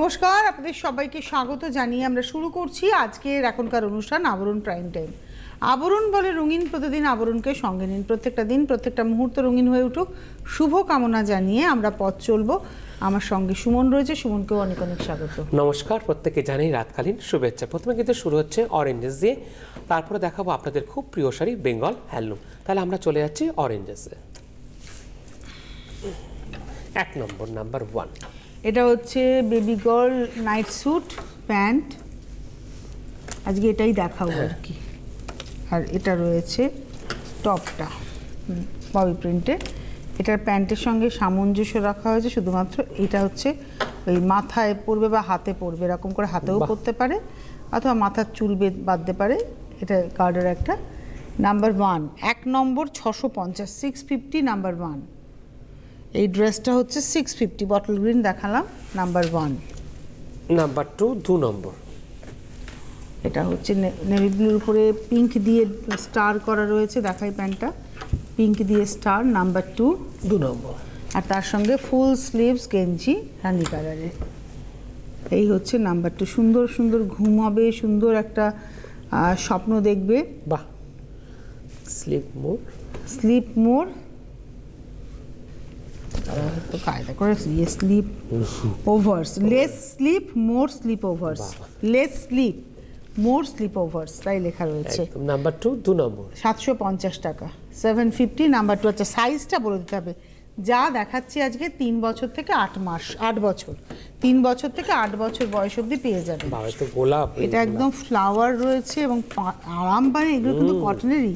নমস্কার, আপনাদের সবাইকে স্বাগত জানিয়ে আমরা শুরু করছি আজকের এখনকার অনুষ্ঠান আবরণ প্রাইম টাইম। আবরণ বলে রঙিন, প্রতিদিন আবরণকে সঙ্গে নিন। প্রত্যেকটা দিন প্রত্যেকটা মুহূর্ত রঙিন হয়ে উঠুক, শুভ কামনা জানিয়ে আমরা পথ চলবো। আমার সঙ্গে সুমন রয়েছে, সুমনকেও অনেক অনেক স্বাগত। নমস্কার, প্রত্যেকে জানাই রাতকালীন শুভেচ্ছা। প্রথমে কিন্তু শুরু হচ্ছে অরেঞ্জেস দিয়ে, তারপরে দেখাবো আপনাদের খুব প্রিয় শাড়ি বেঙ্গল হ্যান্ডলুম। তাহলে আমরা চলে যাচ্ছি অরেঞ্জেসে। 1 নম্বর, নাম্বার 1, এটা হচ্ছে baby girl night suit pant, আজকে এটাই দেখাবো আর কি। আর এটা রয়েছে টপটা ববি প্রিন্টে, এটার প্যান্টের সঙ্গে সামঞ্জস্য রাখা হয়েছে। শুধুমাত্র এটা হচ্ছে ওই মাথায় পরবে বা হাতে পরবে, এরকম করে হাতেও পরতে পারে অথবা মাথার চুল বাঁধতে পারে। এটা গার্ডের একটা নাম্বার 1, 1 নম্বর 650, 650 নাম্বার 1। এই ড্রেসটা হচ্ছে 650, বটল গ্রিন দেখালাম, নাম্বার 1। নাম্বার 2, 2 নম্বর, এটা হচ্ছে নেভি ব্লুর উপরে পিঙ্ক দিয়ে স্টার করা রয়েছে, দেখাই প্যান্টটা, পিঙ্ক দিয়ে স্টার, নাম্বার 2, 2 নম্বর। আর তার সঙ্গে ফুল স্লিভস গেঞ্জি রানি কালারে। এই হচ্ছে নাম্বার 2। সুন্দর সুন্দর ঘুম হবে, সুন্দর একটা স্বপ্ন দেখবে। বাহ, স্লিপ মোর, স্লিপ মোর, তো কায়দা করে স্লিপ ওভার্স, লেস স্লিপ মোর স্লিপ ওভার্স, লেস স্লিপ মোর স্লিপ ওভার্স, তাই লেখা রয়েছে। নাম্বার 2, 2 নম্বর, 750 টাকা, 750 নাম্বার 2। আচ্ছা, সাইজটা বলে দিতে হবে। যা দেখাচ্ছি আজকে 3 বছর থেকে 8 মাস, 8 বছর, 3 বছর থেকে 8 বছর বয়স অবধি পেয়ে যাবে। বাবা তো গোলাপ, এটা একদম ফ্লাওয়ার রয়েছে এবং আরাম, মানে এগুলো কিন্তু কটনেরই,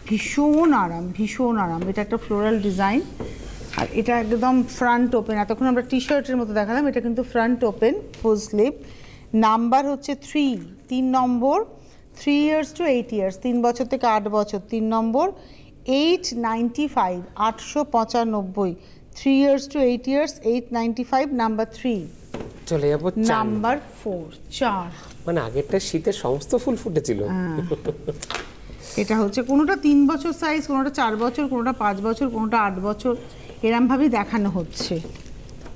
ভীষণ আরাম, ভীষণ আরাম। এটা একটা ফ্লোরাল ডিজাইন, আর এটা একদম ফ্রন্ট ওপেন। এতক্ষণ আমরা টি শার্টের মতো দেখালাম, এটা কিন্তু front open, full sleeve. Number হচ্ছে 3, 3 নম্বর, 3 years to 8 years, 3 বছর থেকে 8 বছর, 3 নম্বর, 895, 895, 3 years to 8 years, 895, নাম্বার 3। চলে যাবো নাম্বার 4, 4। মানে আগেরটা শীতের সমস্ত ফুল ফুটেছিল। এটা হচ্ছে কোনোটা 3 বছর সাইজ, কোনোটা 4 বছর, কোনোটা 5 বছর, কোনোটা 8 বছর, এরমভাবেই দেখানো হচ্ছে।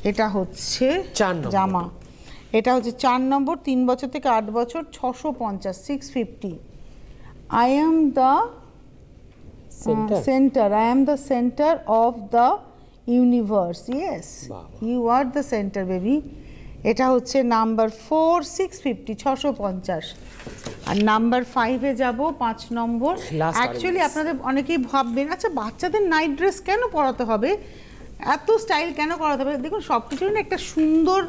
এটা হচ্ছে 4 নম্বর জামা, এটা হচ্ছে 4 নম্বর, 3 বছর থেকে 8 বছর, 650, 650। I am the center, I am the center of the universe, yes, you are the center baby। এটা হচ্ছে নাম্বার 4, 650, 650। আর নাম্বার 5-এ যাব, 5 নম্বর। অ্যাকচুয়ালি আপনাদের অনেকেই ভাববেন, আচ্ছা বাচ্চাদের নাইট ড্রেস কেন পরাতে হবে, এত স্টাইল কেন করাতে হবে? দেখুন, সব কিছুর না একটা সুন্দর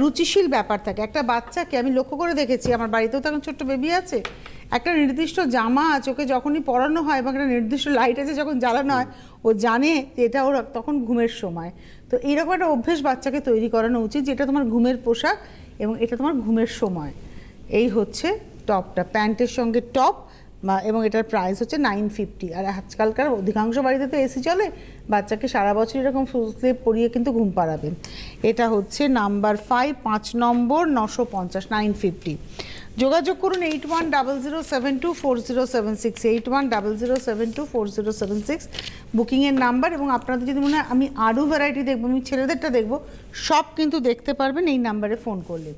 রুচিশীল ব্যাপার থাকে। একটা বাচ্চাকে আমি লক্ষ্য করে দেখেছি, আমার বাড়িতেও তখন ছোট্ট বেবি আছে, একটা নির্দিষ্ট জামা চোখে যখনই পরানো হয় এবং একটা নির্দিষ্ট লাইট আছে যখন জ্বালানো হয়, ও জানে যে এটা ওর তখন ঘুমের সময়। তো এইরকম একটা অভ্যেস বাচ্চাকে তৈরি করানো উচিত, যেটা তোমার ঘুমের পোশাক এবং এটা তোমার ঘুমের সময়। এই হচ্ছে টপটা, প্যান্টের সঙ্গে টপ, এবং এটার প্রাইস হচ্ছে 950। আর আজকালকার অধিকাংশ বাড়িতে তো এসি চলে, বাচ্চাকে সারা বছর এরকম ফুল স্লিভ পরিয়ে কিন্তু ঘুম পাড়াবেন। এটা হচ্ছে নাম্বার 5, 5 নম্বর, 950, 950। যোগাযোগ করুন 8100724076, 8100724076 বুকিংয়ের নাম্বার। এবং আপনাদের যদি মনে হয় আমি আরও ভ্যারাইটি দেখবো, আমি ছেলেদেরটা দেখবো, সব কিন্তু দেখতে পারবেন এই নাম্বারে ফোন করলে।